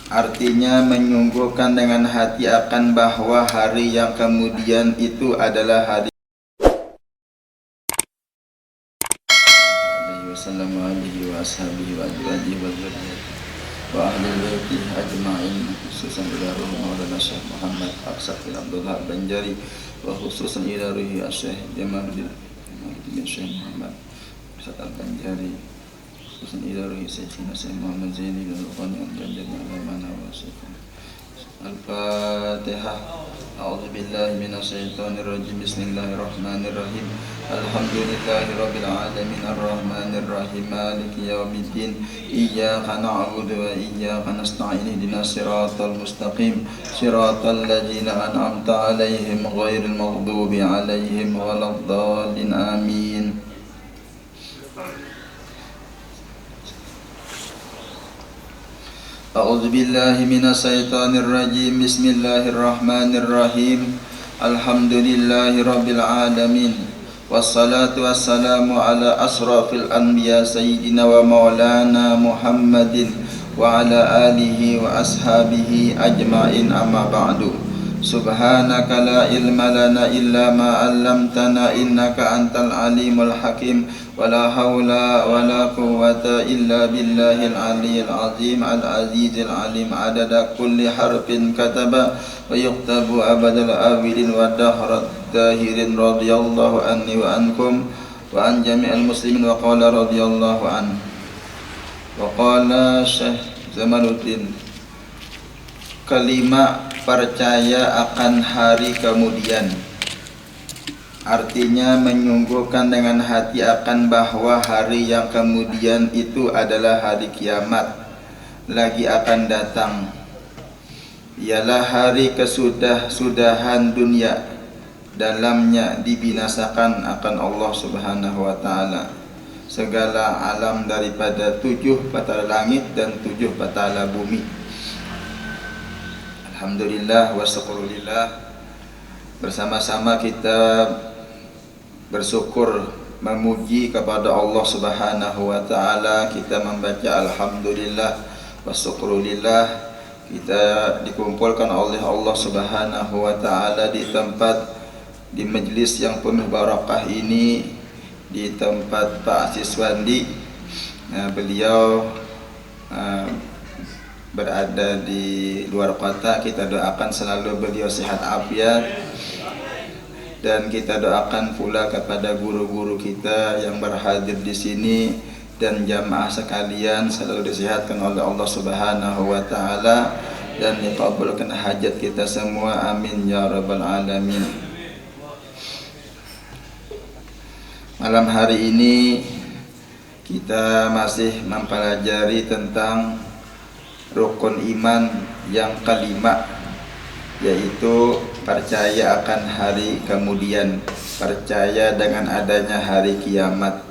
artinya menyungguhkan dengan hati akan bahwa hari yang kemudian itu adalah hari sallallahu alaihi wa ashabihi wa azwajihi wa dzurriyyatihi wa ahli baitihi ajma'in, khususan ila ruhi Maulana Syekh Muhammad Aqsad bin Abdullah Banjari wa khususan ila ruhi Syekh Jamaluddin bin Syekh Muhammad Aqsad Al-Banjari, khususan ila ruhi Syekhina Syekh Muhammad Zaini bin Al-Qani Al-Banjari al-Mana wa Syekhina Al-Fatihah. A'udzu billahi minasyaitonir rajim. Bismillahirrahmanirrahim. Alhamdulillahirabbil alamin arrahmanir rahim maliki yaumiddin. Iyyaka na'budu wa iyyaka nasta'in. Ihdinas siratal mustaqim. Siratal ladzina an'amta 'alaihim ghairil maghdubi 'alaihim waladdallin. Amin. A'udzu billahi minasyaitonir rajim. Bismillahirrahmanirrahim. Alhamdulillahirabbil alamin. Wassalatu wassalamu ala asrafil anbiya sayyidina wa maulana Muhammadin wa ala alihi wa ashabihi ajma'in, amma ba'du. Subhanaka la ilma lana illa ma 'allamtana innaka antal alimul hakim. Wala haula wala quwwata illa billahil aliyyil azim al azizil alim. Adada kulli harfin kataba wa yuktabu abadal awilin wa dahrat dahirin. Radiyallahu anni wa ankum wa an jami'al muslimin. Wa qala radiyallahu an wa qala Syekh Jamaluddin, kelima, percaya akan hari kemudian, artinya menyungguhkan dengan hati akan bahwa hari yang kemudian itu adalah hari kiamat lagi akan datang, ialah hari kesudahan dunia, dalamnya dibinasakan akan Allah Subhanahu wa ta'ala segala alam daripada 7 batara langit dan 7 batara bumi. Alhamdulillah wa syukurillah, bersama-sama kita bersyukur memuji kepada Allah Subhanahu wa ta'ala. Kita membaca alhamdulillah wa syukurillah. Kita dikumpulkan oleh Allah Subhanahu wa ta'ala di di majlis yang penuh barakah ini, di tempat Pak Siswandi. Beliau berada di luar kota. Kita doakan selalu beliau sehat afiat, dan kita doakan pula kepada guru-guru kita yang berhadir di sini dan jamaah sekalian selalu disehatkan oleh Allah Subhanahu wa ta'ala dan dikabulkan hajat kita semua, amin ya rabbal alamin. Malam hari ini kita masih mempelajari tentang rukun iman yang kelima, yaitu percaya akan hari kemudian, percaya dengan adanya hari kiamat.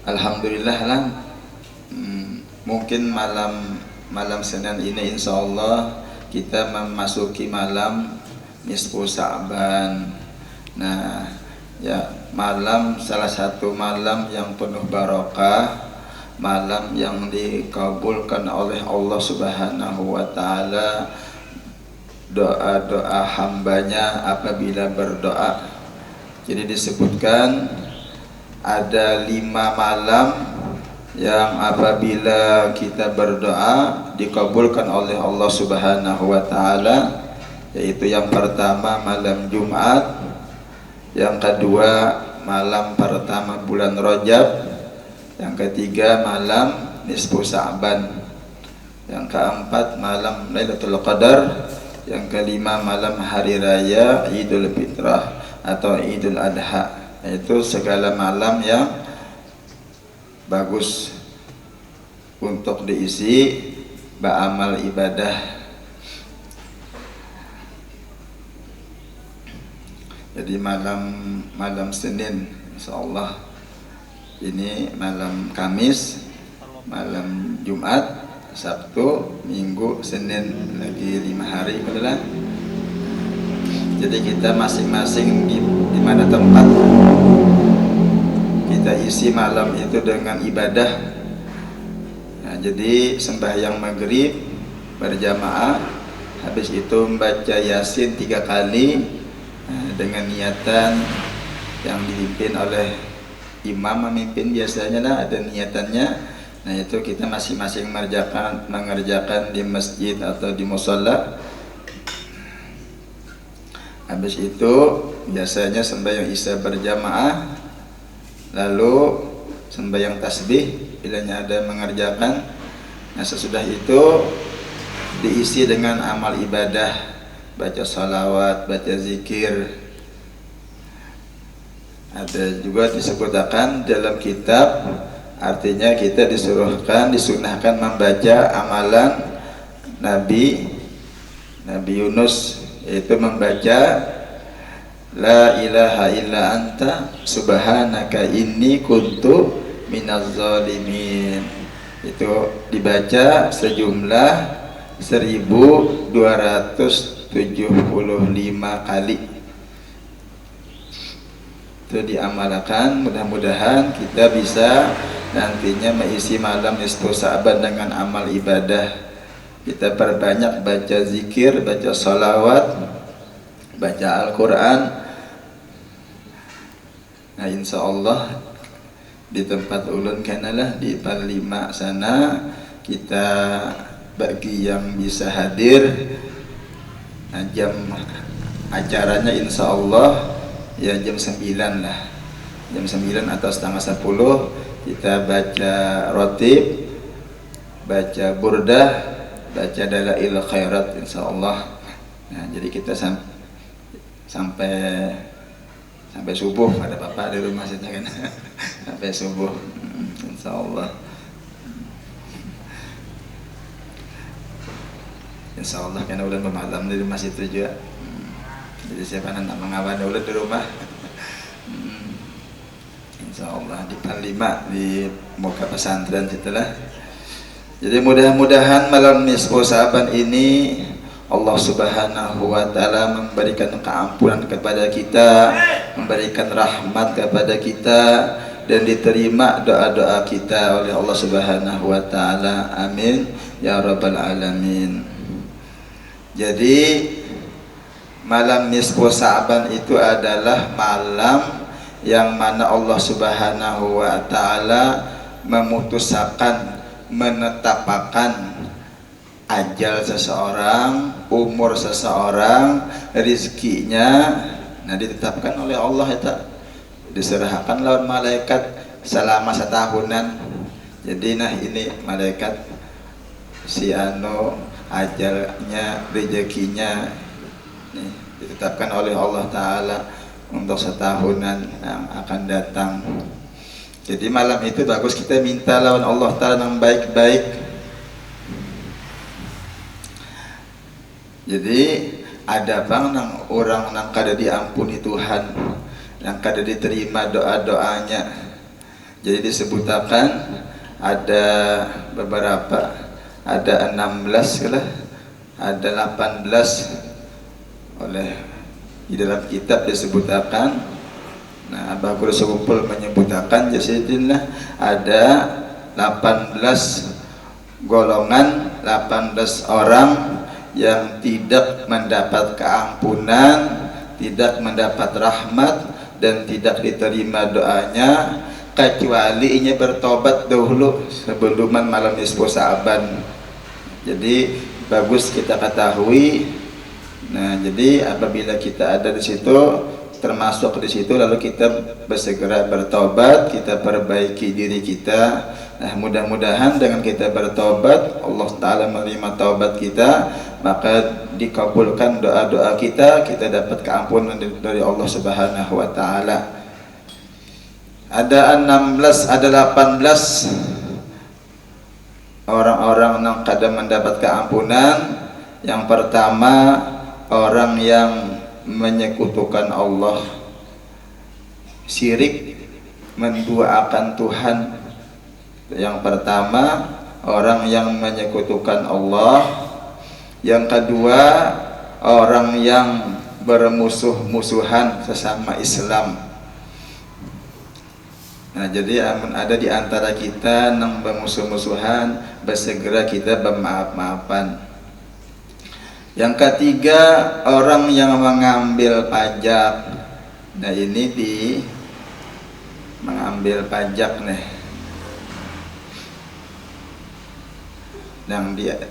Alhamdulillah lah, mungkin malam Senin ini insyaallah kita memasuki malam nisfu Sa'ban. Nah, ya, salah satu malam yang penuh barakah, malam yang dikabulkan oleh Allah Subhanahu wa ta'ala doa-doa hambanya apabila berdoa. Jadi disebutkan ada 5 malam yang apabila kita berdoa dikabulkan oleh Allah Subhanahu wa ta'ala, yaitu yang pertama malam Jumat, yang kedua malam pertama bulan Rajab, yang ketiga malam nisfu Sa'ban, yang keempat malam Lailatul Qadar, yang kelima malam hari raya Idul Fitrah atau Idul Adha. Itu segala malam yang bagus untuk diisi beramal ibadah. Jadi malam Senin insyaallah, ini malam Kamis, malam Jumat, Sabtu, Minggu, Senin, lagi 5 hari adalah. Jadi kita masing-masing di mana tempat kita isi malam itu dengan ibadah. Nah, Jadi sembahyang maghrib berjamaah, habis itu membaca Yasin 3 kali dengan niatan yang dipimpin oleh imam, memimpin biasanya lah, ada niatannya. Nah itu kita masing-masing mengerjakan di masjid atau di musholla. Habis itu biasanya sembahyang isya berjamaah, lalu sembahyang tasbih bilanya ada mengerjakan. Nah sesudah itu diisi dengan amal ibadah, baca salawat, baca zikir. Ada juga disebutkan dalam kitab, artinya kita disunahkan membaca amalan Nabi Yunus, yaitu membaca la ilaha illa anta subhanaka inni kuntu minaz zalimin. Itu dibaca sejumlah 1275 kali. Itu diamalkan, mudah-mudahan kita bisa nantinya mengisi malam nisfu Sa'ban dengan amal ibadah. Kita perbanyak baca zikir, baca salawat, baca Al-Quran. Nah insya Allah di tempat ulun kanalah di Panlima sana, kita bagi yang bisa hadir, nah, jam acaranya insya Allah ya jam 9 lah, jam 9 atau setengah 10 kita baca rotib, baca burdah, baca dalail khairat insya Allah. Nah jadi kita sampai subuh, ada bapak di rumah saja kan sampai subuh insya Allah. Insya Allah karena udah bermalam di rumah situ juga. Jadi siapa nak mengawal udah di rumah. Insya Allah di Panlima di muka pesantren situlah. Jadi mudah-mudahan malam nisfu Sa'ban ini Allah Subhanahu wa taala memberikan keampunan kepada kita, memberikan rahmat kepada kita, dan diterima doa-doa kita oleh Allah Subhanahu wa taala. Amin ya rabbal alamin. Jadi malam nisfu Sa'ban itu adalah malam yang mana Allah Subhanahu wa taala memutuskan, menetapkan ajal seseorang, umur seseorang, rizkinya. Nah ditetapkan oleh Allah itu, diserahkan lawan malaikat selama setahunan. Jadi nah ini malaikat si anu ajalnya, rezekinya nih, ditetapkan oleh Allah Ta'ala untuk setahunan yang akan datang. Jadi malam itu bagus kita minta lawan Allah Ta'ala yang baik-baik. Jadi ada bang nang orang nang kada diampuni Tuhan, nang kada diterima doa-doanya. Jadi disebutkan ada beberapa, ada 16 lah, ada 18 oleh di dalam kitab disebutkan. Nah Abah Guru Sekumpul menyebutkan jasidinlah ada 18 golongan, 18 orang yang tidak mendapat keampunan, tidak mendapat rahmat, dan tidak diterima doanya kecuali ia bertobat dahulu sebelum malam nisfu Sa'ban. Jadi bagus kita ketahui. Nah jadi apabila kita ada di situ, termasuk di situ, lalu kita bersegera bertobat, kita perbaiki diri kita. Nah mudah-mudahan dengan kita bertobat, Allah Ta'ala menerima taubat kita, maka dikabulkan doa-doa kita, kita dapat keampunan dari Allah Subhanahu wa Ta'ala. Ada 16, ada 18 orang-orang yang kadang mendapat keampunan. Yang pertama, orang yang menyekutukan Allah, syirik, menduakan Tuhan. Yang pertama, orang yang menyekutukan Allah. Yang kedua, orang yang bermusuh-musuhan sesama Islam. Nah, jadi amun ada di antara kita nang bermusuh-musuhan, bersegera kita bermaaf-maafan. Yang ketiga, orang yang mengambil pajak. Nah, ini di mengambil pajak nih. Yang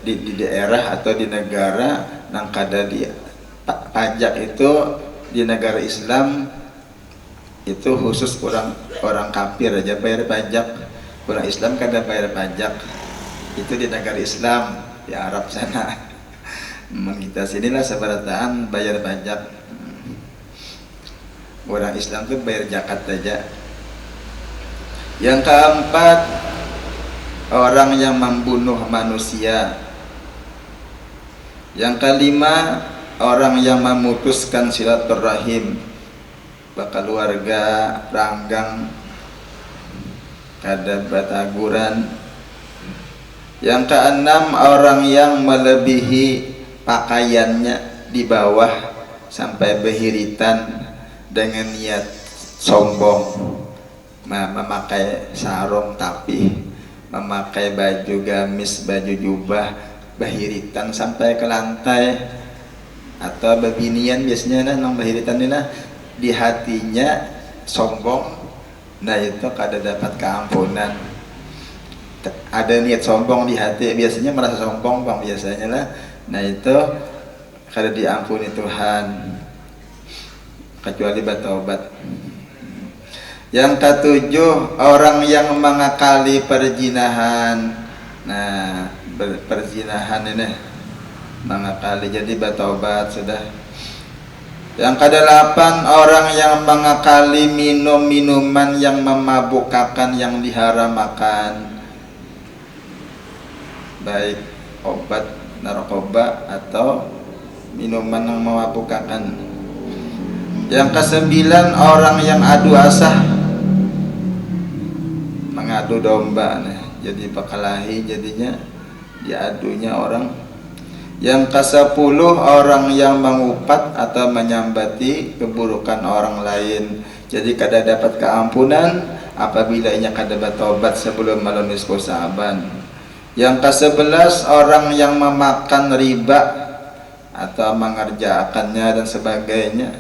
di daerah atau di negara nang kada di pajak itu di negara Islam itu khusus orang kafir aja bayar pajak, orang Islam kada bayar pajak. Itu di negara Islam di Arab sana. Kita sinilah seberataan bayar pajak. Orang Islam tuh bayar zakat aja. Yang keempat, orang yang membunuh manusia. Yang kelima, orang yang memutuskan silaturahim, keluarga, ranggang, kada bataguran. Yang keenam, orang yang melebihi pakaiannya di bawah sampai berhiritan dengan niat sombong, memakai sarung tapi memakai baju gamis, baju jubah, berhiritan sampai ke lantai, atau bebinian biasanya nang berhiritan ini di hatinya sombong. Nah, itu kada dapat keampunan. Ada niat sombong di hati, biasanya merasa sombong bang biasanya lah. Nah, itu kada diampuni Tuhan kecuali bertobat. Yang ketujuh, orang yang mengakali perzinahan. Nah, perzinahan ini mengakali, jadi bertobat sudah. Yang kedelapan, orang yang mengakali minum minuman yang memabukkan yang diharamkan, baik obat narkoba atau minuman yang memabukkan. Yang kesembilan, orang yang adu asah, mengadu domba, jadi pakalahi jadinya diadunya orang. Yang kesepuluh, orang yang mengupat atau menyambati keburukan orang lain, jadi kada dapat keampunan apabila ia kada bertobat sebelum malam nisfu Sa'ban. Yang ke-11, orang yang memakan riba atau mengerjakannya dan sebagainya.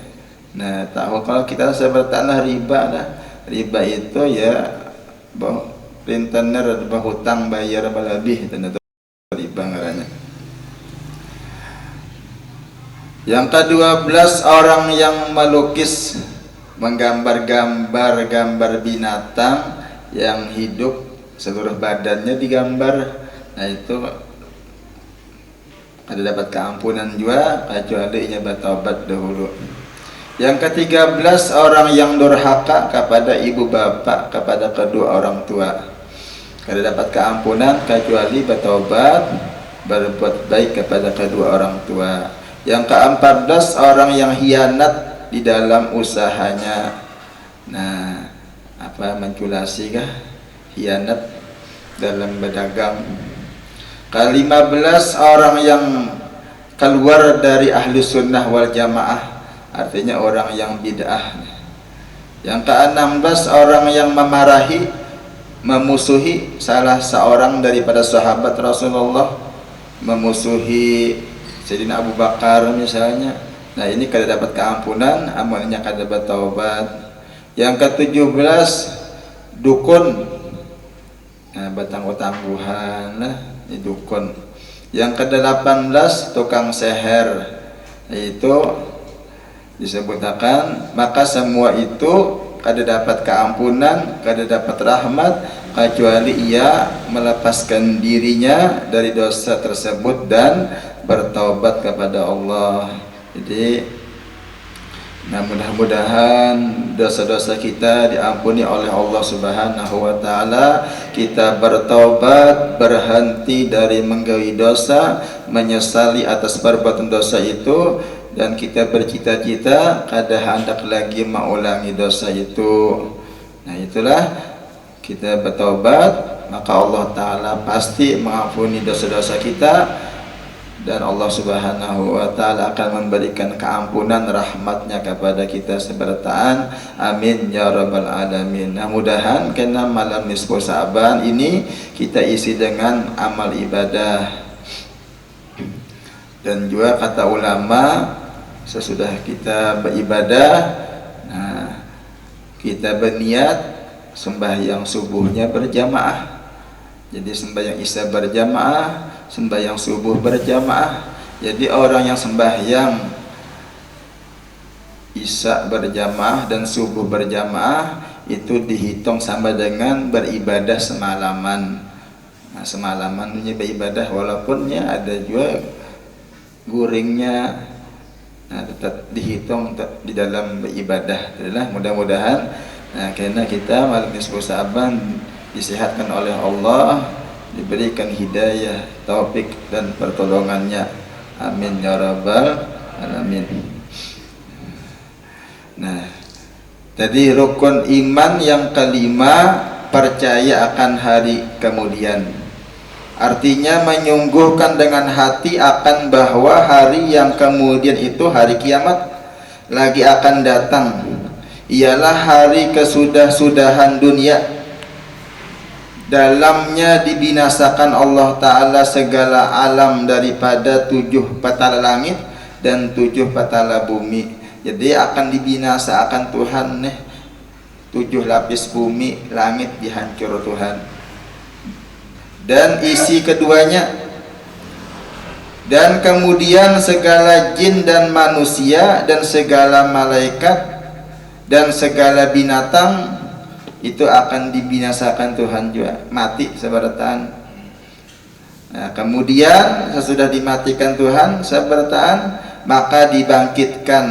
Nah, tahu kalau kita sebertanah riba lah. Riba itu ya rentenir berhutang bayar berlebih, itu riba ngarannya. Yang ke-12, orang yang melukis, menggambar-gambar gambar binatang yang hidup, seluruh badannya digambar. Nah, itu ada dapat keampunan juga kecuali ia bertobat dahulu. Yang ke-13, orang yang durhaka kepada ibu bapa, kepada kedua orang tua, kada dapat keampunan kecuali bertobat, berbuat baik kepada kedua orang tua. Yang ke-14, orang yang hianat di dalam usahanya. Nah, apa manipulasi kah? Hianat dalam berdagang. Ke-15, orang yang keluar dari ahli sunnah wal jamaah, artinya orang yang bid'ah. Yang ke-16, orang yang memarahi, memusuhi salah seorang daripada sahabat Rasulullah, memusuhi Sayyidina Abu Bakar misalnya. Nah, ini kada dapat keampunan, amalnya kada bertaubat. Yang ke-17, dukun. Nah, bertangguh-tangguhan lah, ini dukun. Yang ke-18, tukang seher. Itu disebutkan, maka semua itu kada dapat keampunan, kada dapat rahmat kecuali ia melepaskan dirinya dari dosa tersebut dan bertaubat kepada Allah. Jadi mudah-mudahan dosa-dosa kita diampuni oleh Allah Subhanahu wa taala. Kita bertaubat, berhenti dari menggawi dosa, menyesali atas perbuatan dosa itu, dan kita bercita-cita kada hendak lagi mengulangi dosa itu. Nah, itulah kita bertaubat, maka Allah taala pasti mengampuni dosa-dosa kita. dan Allah Subhanahu wa taala akan memberikan keampunan rahmatnya kepada kita sebertaan. Amin ya rabbal alamin. Nah, mudahan karena malam nisfu Sa'ban ini kita isi dengan amal ibadah, dan juga kata ulama sesudah kita beribadah, nah, kita berniat sembahyang subuhnya berjamaah. Jadi sembahyang isya berjamaah, sembahyang subuh berjamaah. Jadi orang yang sembahyang isya berjamaah dan subuh berjamaah itu dihitung sama dengan beribadah semalaman. Nah, semalaman punya beribadah, walaupunnya ada juga guringnya, nah, tetap dihitung di dalam beribadah. Adalah mudah-mudahan, nah, karena kita malam nisfu Sa'ban disehatkan oleh Allah, diberikan hidayah, taufik dan pertolongannya. Amin ya rabbal alamin. Nah, tadi rukun iman yang kelima, percaya akan hari kemudian. Artinya menyungguhkan dengan hati akan bahwa hari yang kemudian itu hari kiamat lagi akan datang. Ialah hari kesudah-sudahan dunia. Dalamnya dibinasakan Allah Ta'ala segala alam daripada 7 petala langit dan 7 petala bumi. Jadi akan dibinasakan Tuhan nih, 7 lapis bumi, langit dihancur Tuhan, dan isi keduanya. Dan kemudian segala jin dan manusia dan segala malaikat dan segala binatang itu akan dibinasakan Tuhan juga, mati sebertaan. Nah, kemudian sesudah dimatikan Tuhan sebertaan, maka dibangkitkan,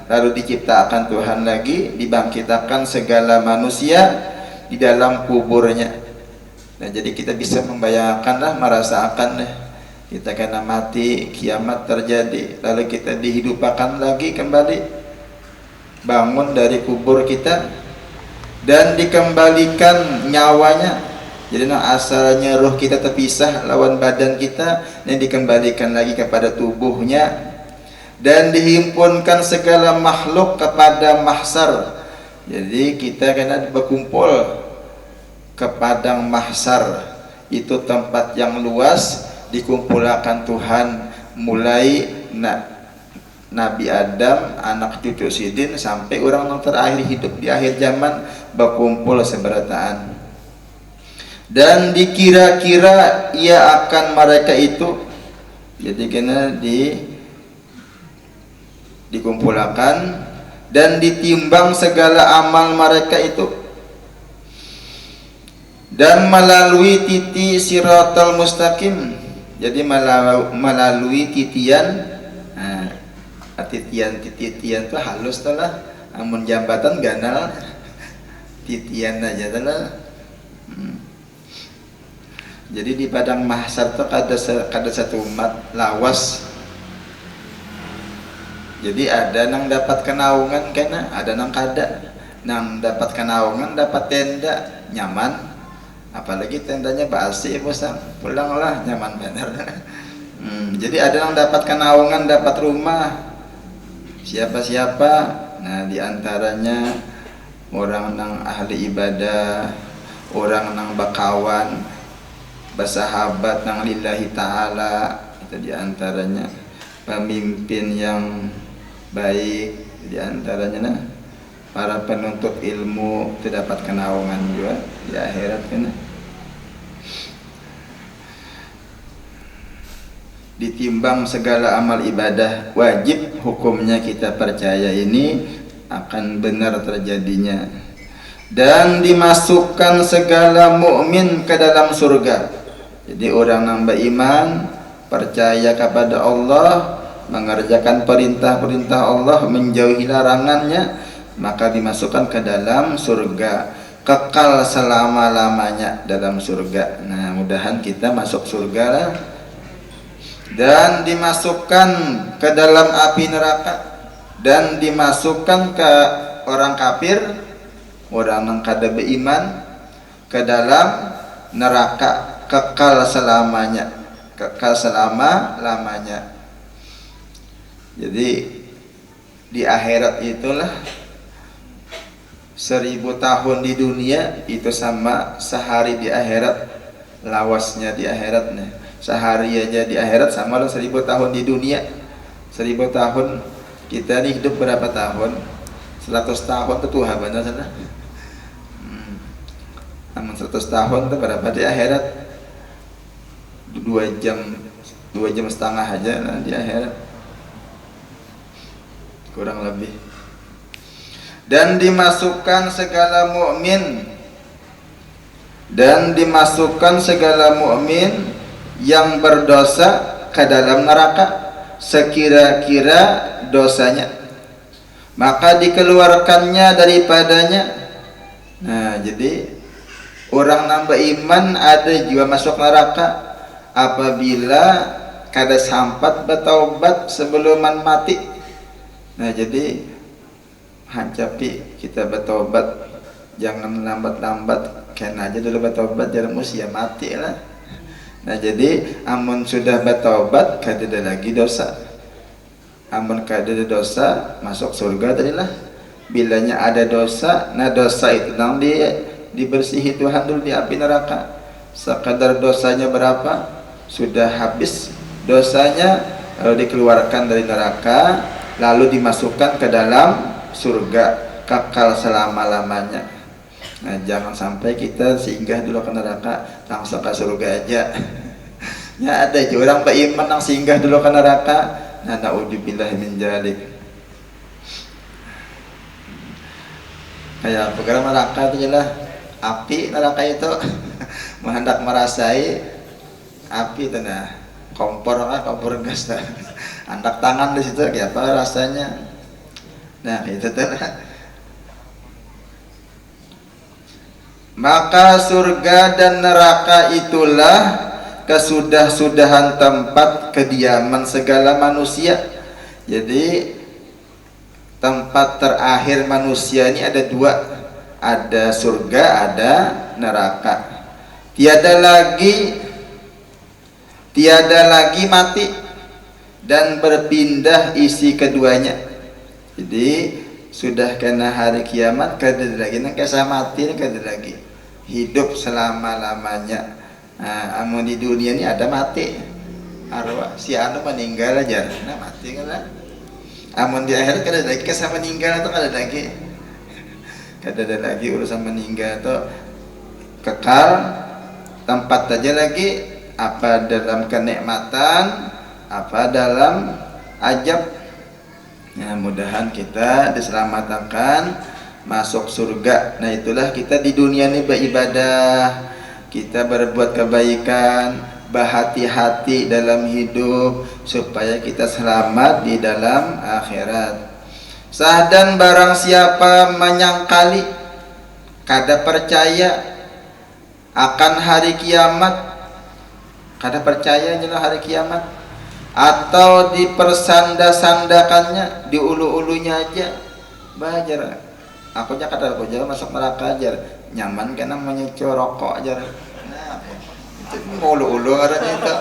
lalu diciptakan Tuhan lagi, dibangkitkan segala manusia di dalam kuburnya. Nah, jadi kita bisa membayangkanlah, merasakan kita kena mati, kiamat terjadi, lalu kita dihidupkan lagi kembali, bangun dari kubur kita dan dikembalikan nyawanya. Jadi asalnya roh kita terpisah lawan badan kita, dan dikembalikan lagi kepada tubuhnya, dan dihimpunkan segala makhluk kepada mahsyar. Jadi kita kena berkumpul ke padang mahsyar, itu tempat yang luas, dikumpulkan Tuhan mulai Nabi Adam, anak cucu Sidin, sampai orang yang terakhir hidup di akhir zaman berkumpul seberataan. Dan dikira-kira ia akan mereka itu, jadi kena dikumpulkan dan ditimbang segala amal mereka itu, dan melalui titi siratal mustaqim. Jadi melalui titian, titian itu halus lah, amun jambatan ganal, titian aja lah. Jadi di padang mahsyar itu ada satu umat lawas. Jadi ada nang dapat kenaungan kena, ada nang kada. Nang dapat kenaungan dapat tenda nyaman, apalagi tendanya basi, bosan pulanglah nyaman benar. Jadi ada nang dapat kenaungan, dapat rumah siapa-siapa. Nah, diantaranya orang nang ahli ibadah, orang nang bakawan, bersahabat nang lillahi ta'ala, itu diantaranya pemimpin yang baik, diantaranya para penuntut ilmu terdapat kenaungan juga di akhirat kena. Ditimbang segala amal ibadah wajib, hukumnya kita percaya ini akan benar terjadinya, dan dimasukkan segala mukmin ke dalam surga. Jadi orang yang beriman, percaya kepada Allah, mengerjakan perintah-perintah Allah, menjauhi larangannya, maka dimasukkan ke dalam surga, kekal selama-lamanya dalam surga. Nah, mudahan kita masuk surga lah. Dan dimasukkan ke dalam api neraka, dan dimasukkan ke orang kafir, orang yang kada beriman, ke dalam neraka kekal selamanya. kekal selama-lamanya. Jadi di akhirat itulah 1000 tahun di dunia itu sama sehari di akhirat, lawasnya di akhiratnya. Sehari aja di akhirat sama lo 1000 tahun di dunia. 1000 tahun kita nih hidup berapa tahun? 100 tahun itu Tuhan benar sana. Namun 100 tahun itu berapa di akhirat? 2 jam, 2 jam setengah aja nah, di akhirat, kurang lebih. Dan dimasukkan segala mukmin, dan dimasukkan segala mukmin yang berdosa ke dalam neraka sekira-kira dosanya, maka dikeluarkannya daripadanya. Nah, jadi orang nambah iman ada juga masuk neraka apabila kada sampat bertaubat sebelum mati. Nah, jadi hancapi kita bertaubat, jangan lambat-lambat, kena aja dulu bertaubat jangan usia mati lah. Nah, jadi amun sudah bertaubat kada ada lagi dosa. Amun kada ada dosa masuk surga tadilah. Bilanya ada dosa, nah dosa itu nang dibersihi Tuhan dulu di api neraka. Sekadar dosanya berapa sudah habis dosanya, lalu dikeluarkan dari neraka, lalu dimasukkan ke dalam surga kekal selama-lamanya. Nah, jangan sampai kita singgah dulu ke neraka langsung ke surga aja. Ya ada juga orang beriman yang singgah dulu ke neraka. Nah, naudzubillah min dzalik. Kayak program neraka itu jelas api neraka itu menghendak merasai api itu nah kompor gas nah. Andak tangan di situ kayak apa rasanya. Nah, itu tuh. Maka surga dan neraka itulah kesudah-sudahan tempat kediaman segala manusia. Jadi tempat terakhir manusia ini ada dua, ada surga, ada neraka. Tiada lagi mati dan berpindah isi keduanya. Jadi sudah kena hari kiamat kada lagi nang kisah mati kada lagi, hidup selama-lamanya. Nah, amun di dunia ini ada mati, arwah si anu meninggal aja, nah mati kan lah. Amun di akhirat kada lagi kisah meninggal atau kada ada lagi urusan meninggal atau kekal tempat aja lagi, apa dalam kenikmatan, apa dalam ajab. Ya, mudahan kita diselamatkan masuk surga. Nah, itulah kita di dunia ini beribadah, kita berbuat kebaikan, berhati-hati dalam hidup supaya kita selamat di dalam akhirat. Sahdan barang siapa menyangkali kada percaya akan hari kiamat, kada percaya jelas hari kiamat, atau dipersanda-sandakannya di ulu-ulunya aja bajar. Aku aja kada aku jalan masuk neraka aja nyaman kan namanya rokok aja. Nah, itu ulu-ulu katanya itu.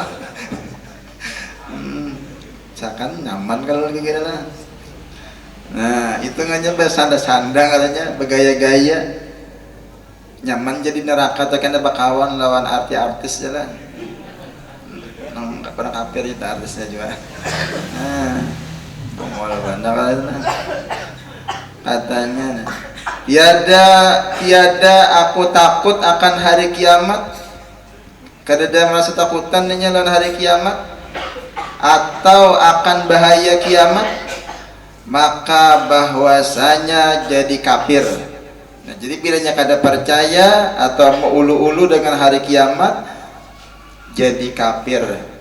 Seakan nyaman kalau lagi gitu lah. Nah, itu nganya bersanda-sanda katanya, bergaya-gaya. Nyaman jadi neraka atau kena bakawan lawan artis jalan. Pernah kafir itu artisnya juga. Nah, bongol bandar katanya. Tiada aku takut akan hari kiamat. Kada ada merasa takutan nya lawan hari kiamat atau akan bahaya kiamat, maka bahwasanya jadi kafir. Nah, jadi bilanya kada percaya atau mau ulu-ulu dengan hari kiamat jadi kafir.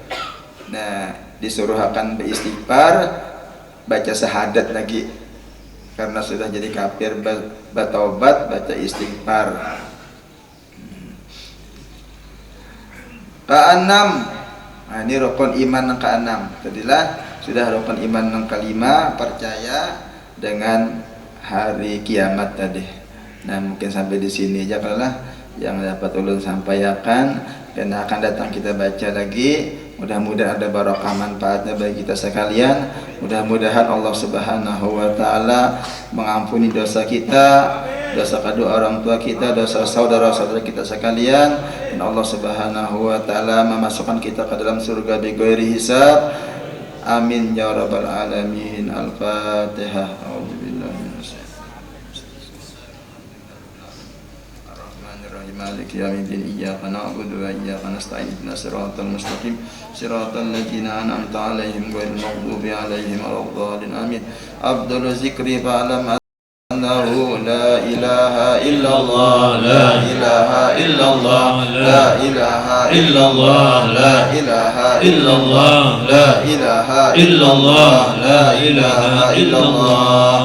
Nah, disuruh akan beristighfar, baca syahadat lagi karena sudah jadi kafir, bertaubat, baca istighfar. Keenam, nah ini rukun iman yang keenam. Tadilah sudah rukun iman yang kelima, percaya dengan hari kiamat tadi. Nah, mungkin sampai di sini aja lah yang dapat ulun sampaikan, dan akan datang kita baca lagi Mudah-mudahan ada barakah manfaatnya bagi kita sekalian. Mudah-mudahan Allah Subhanahu wa taala mengampuni dosa kita, dosa kedua orang tua kita, dosa saudara-saudara kita sekalian, dan Allah Subhanahu wa taala memasukkan kita ke dalam surga bighairi hisab. Amin ya rabbal alamin. Al-Fatihah. مالك يوم الدين إياك نعبد وإياك نستعين اهدنا الصراط المستقيم صراط الذين أنعمت عليهم غير المغضوب عليهم ولا الضالين آمين. أفضل الذكر فاعلم أنه لا إله إلا الله لا إله إلا الله لا إله إلا الله لا إله إلا الله لا إله إلا الله لا إله إلا الله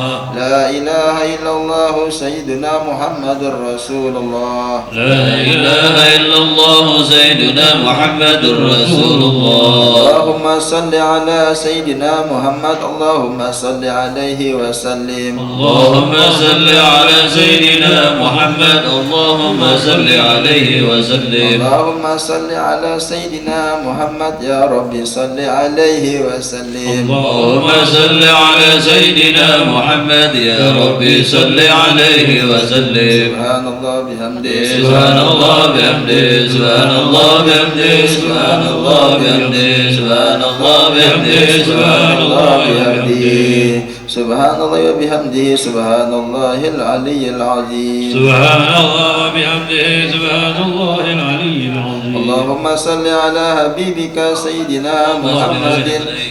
لا إله إلا الله سيدنا محمد رسول الله لا إله إلا الله سيدنا محمد رسول الله. اللهم صل على سيدنا محمد اللهم صل عليه وسلم. اللهم صل على سيدنا محمد اللهم صل عليه وسلم. اللهم صل على سيدنا محمد يا ربي صل عليه وسلم. اللهم صل على سيدنا محمد يا ربي صل عليه وسلم. سبحان الله بحمده سبحان الله بحمده سبحان الله بحمده سبحان الله بحمده سبحان الله بحمده سبحان الله بحمده سبحان الله وبحمده سبحان الله العلي العظيم. سبحان الله وبحمده سبحان الله العلي العظيم. اللهم صل على حبيبك سيدنا محمد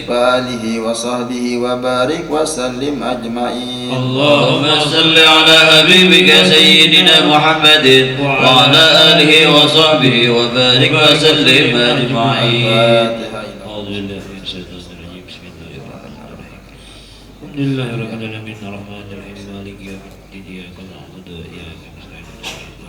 وآله وصحبه وبارك وسلم أجمعين. اللهم صل على حبيبك سيدنا محمد وعلى آله وصحبه وبارك وسلم أجمعين. الحمد لله رب العالمين الرحمن الرحيم مالك يوم الدين إياك نعبد وإياك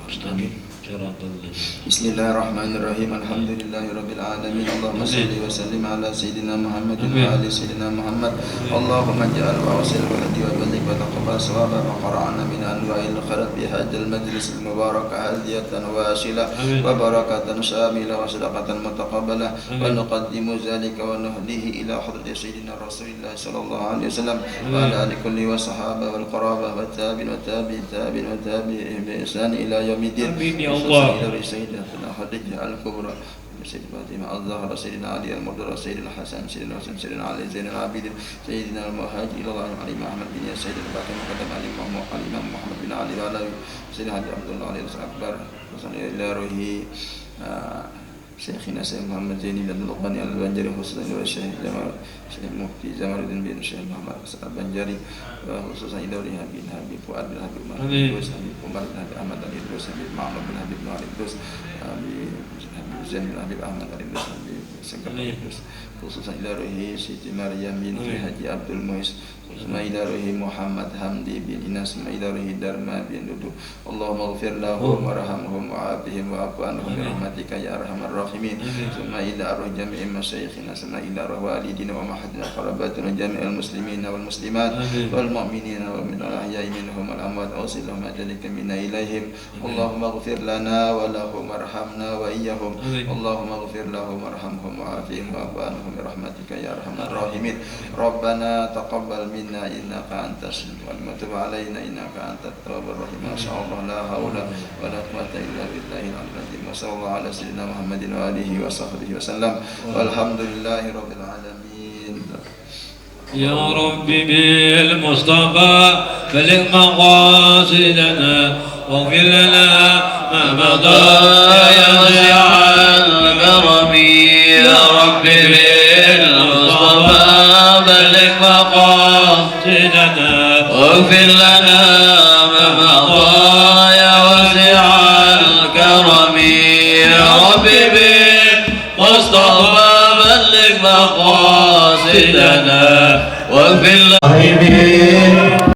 نستعين صراط الذين. بسم الله الرحمن الرحيم الحمد لله رب العالمين اللهم صل وسلم على سيدنا محمد وآل سيدنا محمد. اللهم اجعل وأوصل ولدي وبلغ وتقبل صواب ما قرأنا من أنواع الخيرات بهذا المجلس المبارك هدية واسلة وبركة شاملة وصدقة متقبلة ونقدم ذلك ونهديه إلى حضرة سيدنا رسول الله صلى الله عليه وسلم وعلى آل كل والصحابة والقرابة والتابعين والتابعين والتابعين بإحسان إلى يوم الدين. الله سيدنا خديجة الكبرى سيدنا فاطمة الزهراء سيدنا علي المرتضى سيدنا الحسن سيدنا الحسن سيدنا علي زين العابدين سيدنا المهاجر إلى الله علي محمد بن سيد الباقي مقدم علي محمد بن علي وعلى سيدنا حاج عبد الله عليه الأكبر وصلى إلى روحه شيخنا سيد محمد زين بن لقمان البنجري خصوصا إلى الشيخ جمال الشيخ المفتي جمال الدين بن الشيخ محمد البنجري وخصوصا إلى روحه بن حبيب فؤاد بن حبيب عمر بن عمر بن حبيب أحمد بن إدريس بن معمر بن حبيب بن علي إدريس زين بن حبيب أحمد بن إدريس بن سكر بن إدريس خصوصا إلى روحه سيدي مريم بنت حجي عبد المعز ثم إلى روحه محمد حمدي بن إناس ثم إلى روحه درما بن دودو. اللهم اغفر لهم وارحمهم وعافهم واعف عنهم برحمتك يا أرحم الراحمين. ثم إلى روح جميع مشايخنا ثم إلى روح والدينا ومحدنا قراباتنا جميع المسلمين والمسلمات والمؤمنين ومن الأحياء منهم والأموات أوصل لهم أجلك منا إليهم. اللهم اغفر لنا ولهم وارحمنا وإياهم. اللهم اغفر لهم وارحمهم وعافهم واعف عنهم برحمتك يا أرحم الراحمين. ربنا تقبل منا إنك أنت السميع وتب علينا إنك أنت التواب الرحيم. ما شاء الله لا حول ولا قوة إلا بالله العلي العظيم. وصلى الله على سيدنا محمد وآله وصحبه وسلم والحمد لله رب العالمين. يا رب بالمصطفى بلغ مقاصدنا واغفر لنا ما مضى يا واسع الكرم. يا رب بالمصطفى بلغ مقاصدنا واغفر لنا ما مضى يا واسع الكرم. يا رب بالمصطفى بلغ مقاصدنا واغفر لنا